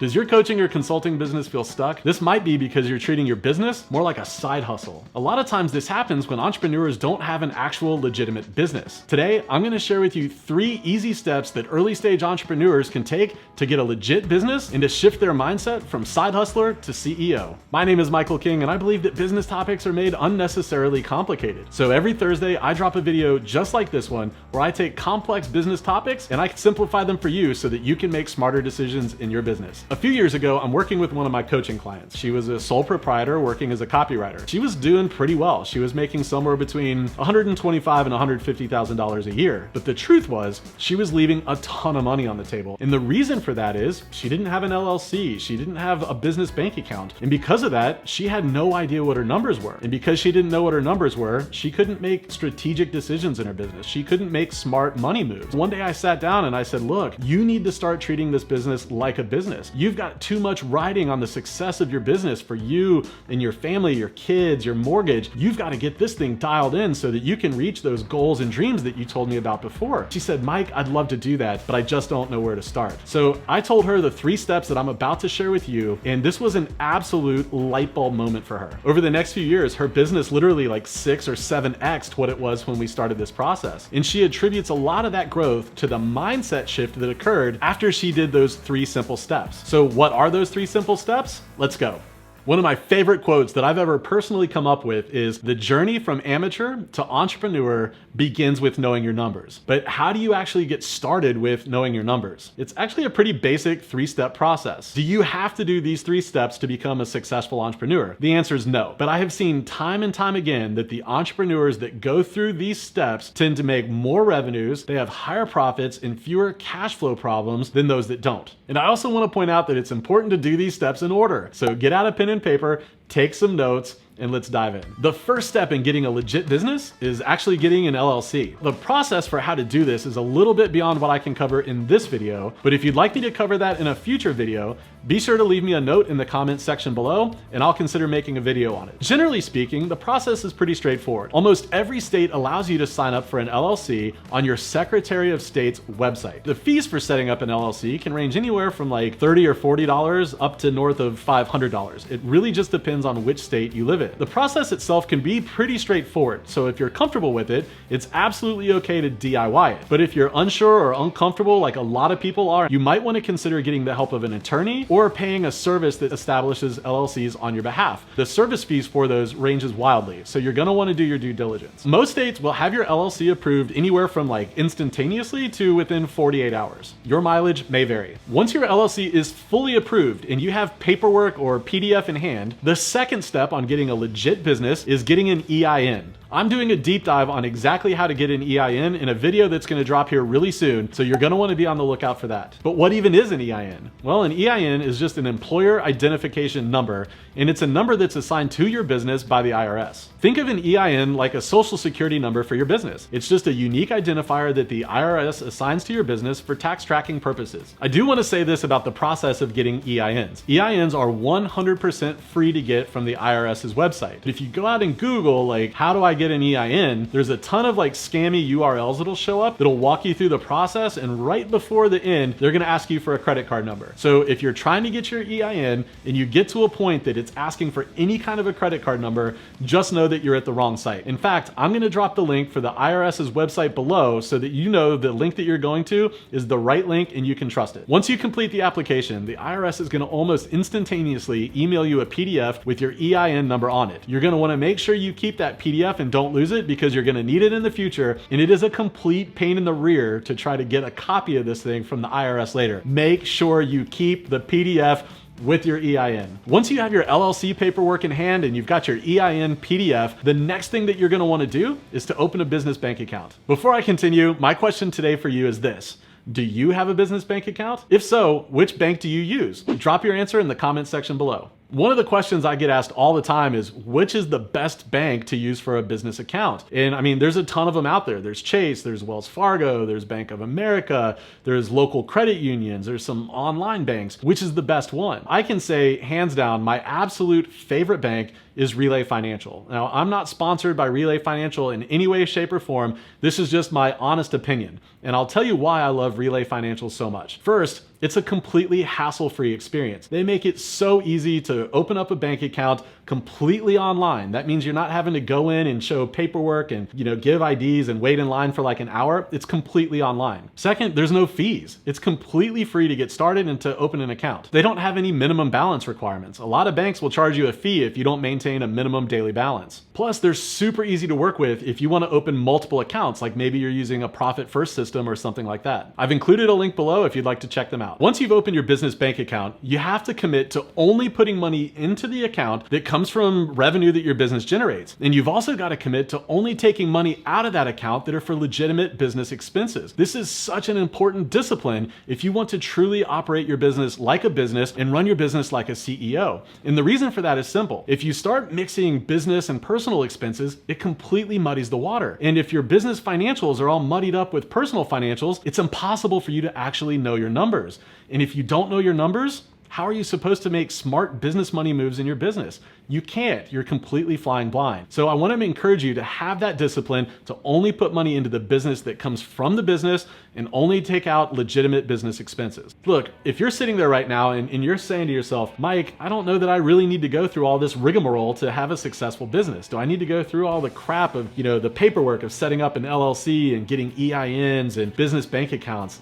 Does your coaching or consulting business feel stuck? This might be because you're treating your business more like a side hustle. A lot of times this happens when entrepreneurs don't have an actual legitimate business. Today, I'm going to share with you 3 easy steps that early stage entrepreneurs can take to get a legit business and to shift their mindset from side hustler to CEO. My name is Michael King, and I believe that business topics are made unnecessarily complicated. So every Thursday, I drop a video just like this one where I take complex business topics and I simplify them for you so that you can make smarter decisions in your business. A few years ago, I'm working with one of my coaching clients. She was a sole proprietor working as a copywriter. She was doing pretty well. She was making somewhere between $125,000 and $150,000 a year. But the truth was, she was leaving a ton of money on the table. And the reason for that is she didn't have an LLC. She didn't have a business bank account. And because of that, she had no idea what her numbers were. And because she didn't know what her numbers were, she couldn't make strategic decisions in her business. She couldn't make smart money moves. One day I sat down and I said, look, you need to start treating this business like a business. You've got too much riding on the success of your business for you and your family, your kids, your mortgage. You've got to get this thing dialed in so that you can reach those goals and dreams that you told me about before. She said, Mike, I'd love to do that, but I just don't know where to start. So I told her the 3 steps that I'm about to share with you, and this was an absolute light bulb moment for her. Over the next few years, her business literally like 6 or 7x'd what it was when we started this process. And she attributes a lot of that growth to the mindset shift that occurred after she did those 3 simple steps. So what are those 3 simple steps? Let's go. One of my favorite quotes that I've ever personally come up with is, the journey from amateur to entrepreneur begins with knowing your numbers. But how do you actually get started with knowing your numbers? It's actually a pretty basic 3-step process. Do you have to do these 3 steps to become a successful entrepreneur? The answer is no. But I have seen time and time again that the entrepreneurs that go through these steps tend to make more revenues, they have higher profits and fewer cash flow problems than those that don't. And I also want to point out that it's important to do these steps in order. So get out a pen and paper, take some notes, and let's dive in. The first step in getting a legit business is actually getting an LLC. The process for how to do this is a little bit beyond what I can cover in this video, but if you'd like me to cover that in a future video, be sure to leave me a note in the comments section below, and I'll consider making a video on it. Generally speaking, the process is pretty straightforward. Almost every state allows you to sign up for an LLC on your Secretary of State's website. The fees for setting up an LLC can range anywhere from like $30 or $40 up to north of $500. It really just depends on which state you live in. The process itself can be pretty straightforward, so if you're comfortable with it, it's absolutely okay to DIY it. But if you're unsure or uncomfortable, like a lot of people are, you might want to consider getting the help of an attorney or paying a service that establishes LLCs on your behalf. The service fees for those ranges wildly, so you're going to want to do your due diligence. Most states will have your LLC approved anywhere from like instantaneously to within 48 hours. Your mileage may vary. Once your LLC is fully approved and you have paperwork or PDF in hand, the second step on getting a legit business is getting an EIN. I'm doing a deep dive on exactly how to get an EIN in a video that's going to drop here really soon, so you're going to want to be on the lookout for that. But what even is an EIN? Well, an EIN is just an employer identification number, and it's a number that's assigned to your business by the IRS. Think of an EIN like a social security number for your business. It's just a unique identifier that the IRS assigns to your business for tax tracking purposes. I do want to say this about the process of getting EINs. EINs are 100% free to get from the IRS's website. But if you go out and Google, like, how do I get an EIN, there's a ton of like scammy URLs that'll show up that'll walk you through the process, and right before the end, they're going to ask you for a credit card number. So if you're trying to get your EIN and you get to a point that it's asking for any kind of a credit card number, just know that you're at the wrong site. In fact, I'm going to drop the link for the IRS's website below so that you know the link that you're going to is the right link and you can trust it. Once you complete the application, the IRS is going to almost instantaneously email you a PDF with your EIN number on it. You're going to want to make sure you keep that PDF and don't lose it, because you're going to need it in the future, and it is a complete pain in the rear to try to get a copy of this thing from the IRS later. Make sure you keep the PDF with your EIN. Once you have your LLC paperwork in hand and you've got your EIN PDF, the next thing that you're going to want to do is to open a business bank account. Before I continue, my question today for you is this: do you have a business bank account? If so, which bank do you use? Drop your answer in the comment section below. One of the questions I get asked all the time is, which is the best bank to use for a business account? And I mean, there's a ton of them out there. There's Chase, there's Wells Fargo, there's Bank of America, there's local credit unions, there's some online banks. Which is the best one? I can say hands down, my absolute favorite bank is Relay Financial. Now, I'm not sponsored by Relay Financial in any way, shape, or form. This is just my honest opinion. And I'll tell you why I love Relay Financial so much. First, it's a completely hassle-free experience. They make it so easy to open up a bank account completely online. That means you're not having to go in and show paperwork and, give IDs and wait in line for like an hour. It's completely online. Second, there's no fees. It's completely free to get started and to open an account. They don't have any minimum balance requirements. A lot of banks will charge you a fee if you don't maintain a minimum daily balance. Plus, they're super easy to work with if you want to open multiple accounts, like maybe you're using a profit first system or something like that. I've included a link below if you'd like to check them out. Once you've opened your business bank account, you have to commit to only putting money into the account that comes from revenue that your business generates. And you've also got to commit to only taking money out of that account that are for legitimate business expenses. This is such an important discipline if you want to truly operate your business like a business and run your business like a CEO. And the reason for that is simple. If you start mixing business and personal expenses, it completely muddies the water. And if your business financials are all muddied up with personal financials, it's impossible for you to actually know your numbers. And if you don't know your numbers, how are you supposed to make smart business money moves in your business? You can't. You're completely flying blind. So I want to encourage you to have that discipline to only put money into the business that comes from the business and only take out legitimate business expenses. Look, if you're sitting there right now and you're saying to yourself, Mike, I don't know that I really need to go through all this rigmarole to have a successful business. Do I need to go through all the crap of, the paperwork of setting up an LLC and getting EINs and business bank accounts?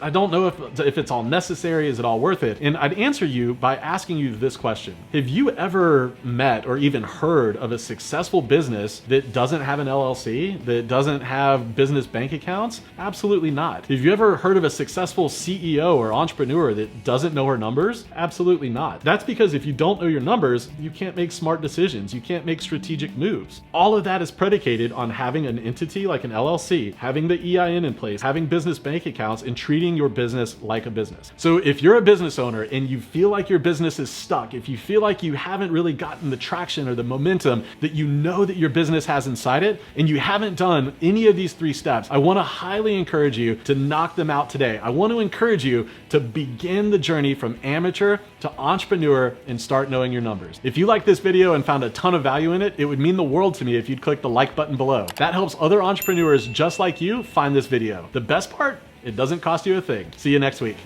I don't know if it's all necessary. Is it all worth it? And I'd answer you by asking you this question. Have you ever met or even heard of a successful business that doesn't have an LLC, that doesn't have business bank accounts? Absolutely not. Have you ever heard of a successful CEO or entrepreneur that doesn't know her numbers? Absolutely not. That's because if you don't know your numbers, you can't make smart decisions. You can't make strategic moves. All of that is predicated on having an entity like an LLC, having the EIN in place, having business bank accounts, and treating your business like a business. So if you're a business owner and you feel like your business is stuck, if you feel like you haven't really gotten the traction or the momentum that you know that your business has inside it, and you haven't done any of these 3 steps, I want to highly encourage you to knock them out today. I want to encourage you to begin the journey from amateur to entrepreneur and start knowing your numbers. If you liked this video and found a ton of value in it, it would mean the world to me if you'd click the like button below. That helps other entrepreneurs just like you find this video. The best part, it doesn't cost you a thing. See you next week.